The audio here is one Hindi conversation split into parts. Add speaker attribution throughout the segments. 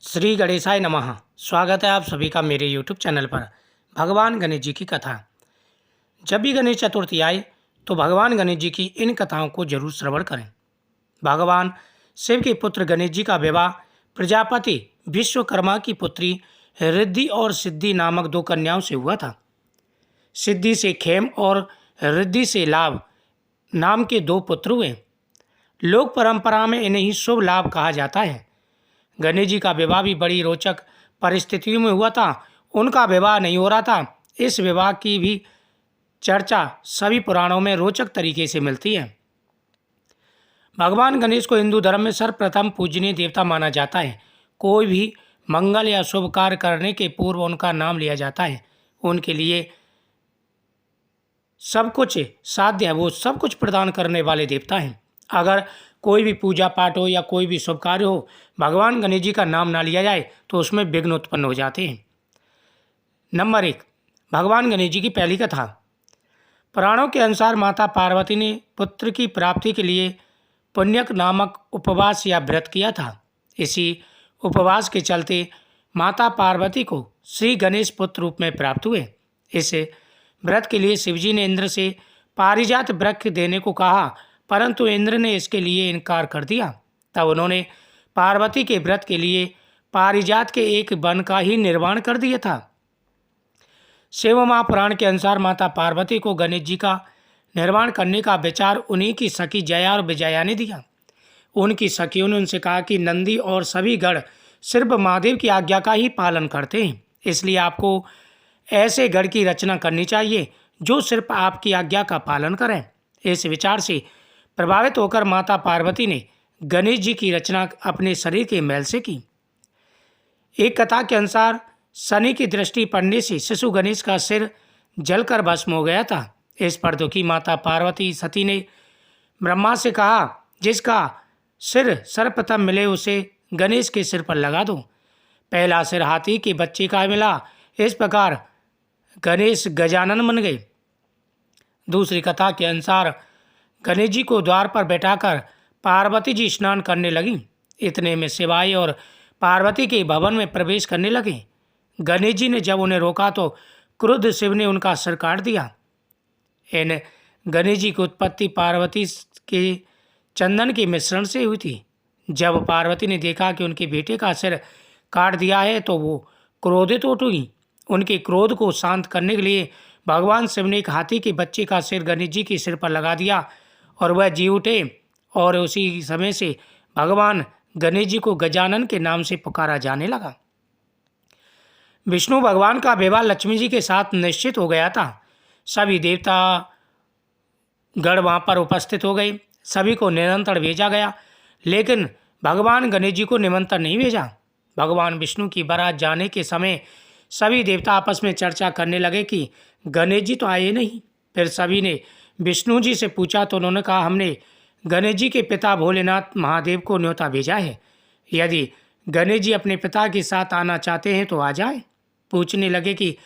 Speaker 1: श्री गणेशाय नमः। स्वागत है आप सभी का मेरे यूट्यूब चैनल पर। भगवान गणेश जी की कथा। जब भी गणेश चतुर्थी आए तो भगवान गणेश जी की इन कथाओं को जरूर श्रवण करें। भगवान शिव के पुत्र गणेश जी का विवाह प्रजापति विश्वकर्मा की पुत्री रिद्धि और सिद्धि नामक दो कन्याओं से हुआ था। सिद्धि से खेम और रिद्धि से लाभ नाम के दो पुत्र हुए। लोक परंपरा में इन्हें ही शुभ लाभ कहा जाता है। गणेश जी का विवाह भी बड़ी रोचक परिस्थितियों में हुआ था। उनका विवाह नहीं हो रहा था। इस विवाह की भी चर्चा सभी पुराणों में रोचक तरीके से मिलती है। भगवान गणेश को हिंदू धर्म में सर्वप्रथम पूजनीय देवता माना जाता है। कोई भी मंगल या शुभ कार्य करने के पूर्व उनका नाम लिया जाता है। उनके लिए सब कुछ साध्य है, वो सब कुछ प्रदान करने वाले देवता हैं। अगर कोई भी पूजा पाठ हो या कोई भी शुभ कार्य हो, भगवान गणेश जी का नाम ना लिया जाए तो उसमें विघ्न उत्पन्न हो जाते हैं। नंबर 1, भगवान गणेश जी की पहली कथा। पुराणों के अनुसार माता पार्वती ने पुत्र की प्राप्ति के लिए पुण्यक नामक उपवास या व्रत किया था। इसी उपवास के चलते माता पार्वती को श्री गणेश पुत्र रूप में प्राप्त हुए। इस व्रत के लिए शिवजी ने इंद्र से पारिजात वृक्ष देने को कहा, परंतु इंद्र ने इसके लिए इनकार कर दिया। तब उन्होंने पार्वती के व्रत के लिए पारिजात के एक वन का ही निर्माण कर दिया था। शिव महापुराण के अनुसार माता पार्वती को गणेश जी का निर्माण करने का विचार उन्हीं की सखी जया और विजया ने दिया। उनकी सखियों ने उनसे कहा कि नंदी और सभी गढ़ सिर्फ महादेव की आज्ञा का ही पालन करते हैं, इसलिए आपको ऐसे गढ़ की रचना करनी चाहिए जो सिर्फ आपकी आज्ञा का पालन करें। इस विचार से प्रभावित होकर माता पार्वती ने गणेश जी की रचना अपने शरीर के मैल से की। एक कथा के अनुसार शनि की दृष्टि पड़ने से शिशु गणेश का सिर जलकर भस्म हो गया था। इस पर दुखी माता पार्वती सती ने ब्रह्मा से कहा, जिसका सिर सर्वप्रथम मिले उसे गणेश के सिर पर लगा दो। पहला सिर हाथी के बच्चे का मिला। इस प्रकार गणेश गजानन बन गए। दूसरी कथा के अनुसार गणेश जी को द्वार पर बैठाकर पार्वती जी स्नान करने लगी। इतने में शिवाई और पार्वती के भवन में प्रवेश करने लगे। गणेश जी ने जब उन्हें रोका तो क्रुद्ध शिव ने उनका सिर काट दिया। इन गणेश जी की उत्पत्ति पार्वती के चंदन के मिश्रण से हुई थी। जब पार्वती ने देखा कि उनके बेटे का सिर काट दिया है तो वो क्रोधित हो उठी। उनके क्रोध को शांत करने के लिए भगवान शिव ने एक हाथी के बच्चे का सिर गणेश जी के सिर पर लगा दिया और वह जी उठे, और उसी समय से भगवान गणेश जी को गजानन के नाम से पुकारा जाने लगा। विष्णु भगवान का विवाह लक्ष्मी जी के साथ निश्चित हो गया था। सभी देवता गण वहाँ पर उपस्थित हो गए। सभी को निमंत्रण भेजा गया, लेकिन भगवान गणेश जी को निमंत्रण नहीं भेजा। भगवान विष्णु की बारात जाने के समय सभी देवता आपस में चर्चा करने लगे कि गणेश जी तो आए नहीं। फिर सभी ने विष्णु जी से पूछा तो उन्होंने कहा, हमने गणेश जी के पिता भोलेनाथ महादेव को न्योता भेजा है। यदि गणेश जी अपने पिता के साथ आना चाहते हैं तो आ जाए। पूछने लगे कि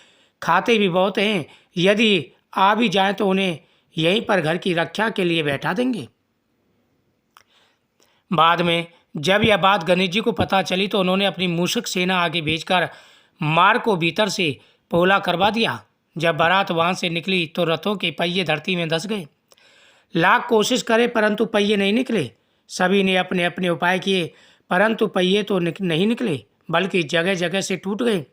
Speaker 1: खाते भी बहुत हैं, यदि आ भी जाए तो उन्हें यहीं पर घर की रक्षा के लिए बैठा देंगे। बाद में जब यह बात गणेश जी को पता चली तो उन्होंने अपनी मूषक सेना आगे भेजकर मार्ग को भीतर से पोला करवा दिया। जब बारात वहां से निकली तो रथों के पहिए धरती में धंस गए। लाख कोशिश करे परंतु पहिए नहीं निकले। सभी ने अपने अपने उपाय किए परंतु पहिए तो नहीं निकले, बल्कि जगह जगह से टूट गए।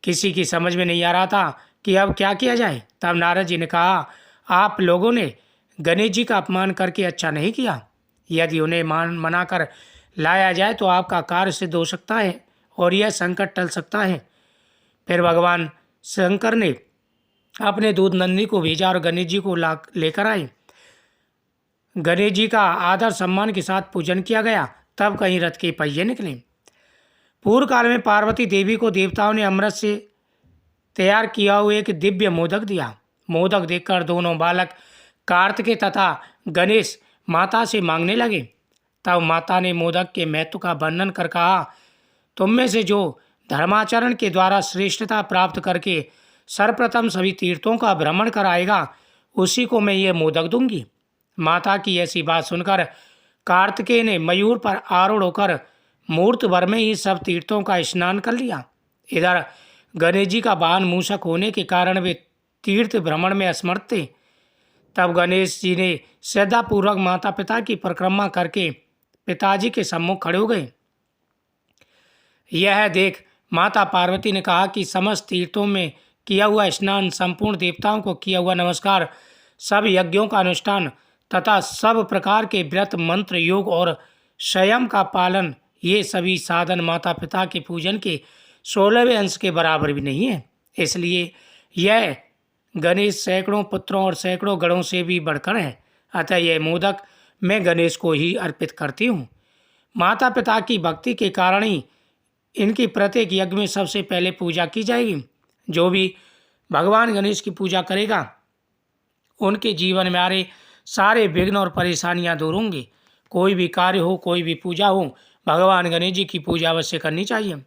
Speaker 1: किसी की समझ में नहीं आ रहा था कि अब क्या किया जाए। तब नारद जी ने कहा, आप लोगों ने गणेश जी का अपमान करके अच्छा नहीं किया। यदि उन्हें मना कर लाया जाए तो आपका कार्य सिद्ध हो सकता है और यह संकट टल सकता है। फिर भगवान शंकर ने अपने दूध नंदी को भेजा और गणेश जी को लेकर आए। गणेश जी का आदर सम्मान के साथ पूजन किया गया। तब कहीं रथ के पहिए निकले। पूर्व काल में पार्वती देवी को देवताओं ने अमृत से तैयार किया हुआ एक दिव्य मोदक दिया। मोदक देखकर दोनों बालक कार्तिकेय तथा गणेश माता से मांगने लगे। तब माता ने मोदक के महत्व का वर्णन कर कहा, तुम में से जो धर्माचरण के द्वारा श्रेष्ठता प्राप्त करके सर्वप्रथम सभी तीर्थों का भ्रमण कराएगा, उसी को मैं ये मोदक दूंगी। माता की ऐसी बात सुनकर कार्तिकेय ने मयूर पर आरूढ़ होकर मुहूर्त भर में ही सब तीर्थों का स्नान कर लिया। इधर गणेश जी का वाहन मूषक होने के कारण वे तीर्थ भ्रमण में असमर्थ थे। तब गणेश जी ने श्रद्धापूर्वक माता पिता की परिक्रमा करके पिताजी के सम्मुख खड़े हो गए। यह देख माता पार्वती ने कहा कि समस्त तीर्थों में किया हुआ स्नान, संपूर्ण देवताओं को किया हुआ नमस्कार, सब यज्ञों का अनुष्ठान तथा सब प्रकार के व्रत, मंत्र, योग और संयम का पालन, ये सभी साधन माता पिता के पूजन के 16वें अंश के बराबर भी नहीं है। इसलिए यह गणेश सैकड़ों पुत्रों और सैकड़ों गणों से भी बढ़कर है। अतः यह मोदक मैं गणेश को ही अर्पित करती हूँ। माता पिता की भक्ति के कारण ही इनकी प्रत्येक यज्ञ में सबसे पहले पूजा की जाएगी। जो भी भगवान गणेश की पूजा करेगा उनके जीवन में आ रहे सारे विघ्न और परेशानियां दूर होंगी। कोई भी कार्य हो, कोई भी पूजा हो, भगवान गणेश जी की पूजा अवश्य करनी चाहिए।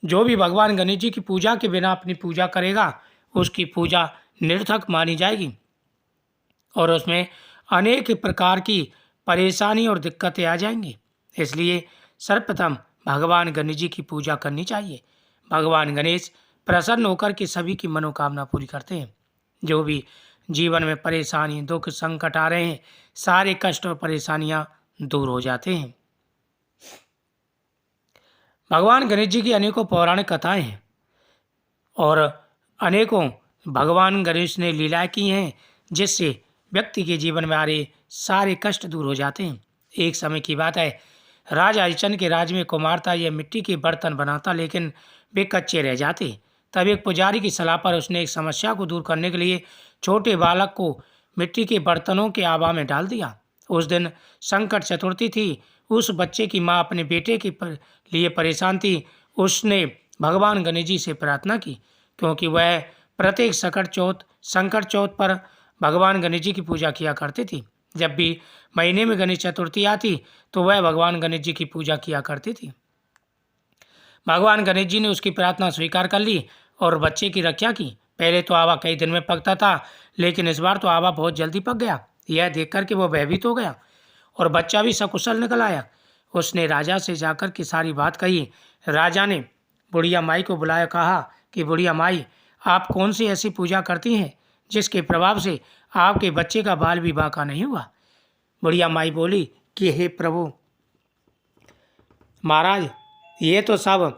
Speaker 1: जो भी भगवान गणेश जी की पूजा के बिना अपनी पूजा करेगा उसकी पूजा निरर्थक मानी जाएगी और उसमें अनेक प्रकार की परेशानी और दिक्कतें आ जाएंगी। इसलिए सर्वप्रथम भगवान गणेश जी की पूजा करनी चाहिए। भगवान गणेश प्रसन्न होकर के सभी की मनोकामना पूरी करते हैं। जो भी जीवन में परेशानी, दुख, संकट आ रहे हैं, सारे कष्ट और परेशानियां दूर हो जाते हैं। भगवान गणेश जी की अनेकों पौराणिक कथाएं हैं और अनेकों भगवान गणेश ने लीलाएं की हैं जिससे व्यक्ति के जीवन में आ रहे सारे कष्ट दूर हो जाते हैं। एक समय की बात है, राजा हरिश्चंद्र के राज में कुम्हार था। यह मिट्टी के बर्तन बनाता लेकिन वे कच्चे रह जाते। तब एक पुजारी की सलाह पर उसने एक समस्या को दूर करने के लिए छोटे बालक को मिट्टी के बर्तनों के आवा में डाल दिया। उस दिन संकट चतुर्थी थी। उस बच्चे की माँ अपने बेटे के लिए परेशान थी। उसने भगवान गणेश जी से प्रार्थना की क्योंकि वह प्रत्येक संकट चौथ पर भगवान गणेश जी की पूजा किया करती थी। जब भी महीने में गणेश चतुर्थी आती तो वह भगवान गणेश जी की पूजा किया करती थी। भगवान गणेश जी ने उसकी प्रार्थना स्वीकार कर ली और बच्चे की रक्षा की। पहले तो आवा कई दिन में पकता था लेकिन इस बार तो आवा बहुत जल्दी पक गया। यह देख कर के वो भयभीत हो गया और बच्चा भी सकुशल निकल आया। उसने राजा से जाकर के सारी बात कही। राजा ने बुढ़िया माई को बुलाया, कहा कि बुढ़िया माई, आप कौन सी ऐसी पूजा करती हैं जिसके प्रभाव से आपके बच्चे का बाल विवाह का नहीं हुआ। बुढ़िया माई बोली कि हे प्रभु महाराज, ये तो सब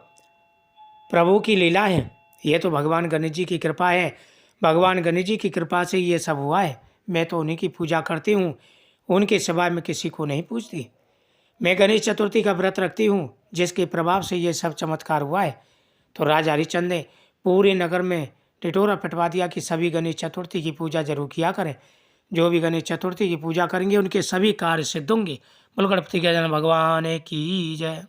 Speaker 1: प्रभु की लीला है, ये तो भगवान गणेश जी की कृपा है। भगवान गणेश जी की कृपा से ये सब हुआ है। मैं तो उन्हीं की पूजा करती हूँ, उनके सिवाय मैं किसी को नहीं पूजती। मैं गणेश चतुर्थी का व्रत रखती हूँ जिसके प्रभाव से ये सब चमत्कार हुआ है। तो राजा हरिश्चंद्र ने पूरे नगर में टिटोरा पिटवा दिया कि सभी गणेश चतुर्थी की पूजा जरूर किया करें। जो भी गणेश चतुर्थी की पूजा करेंगे उनके सभी कार्य सिद्ध होंगे। बोल गणपति गजानन भगवान की जय।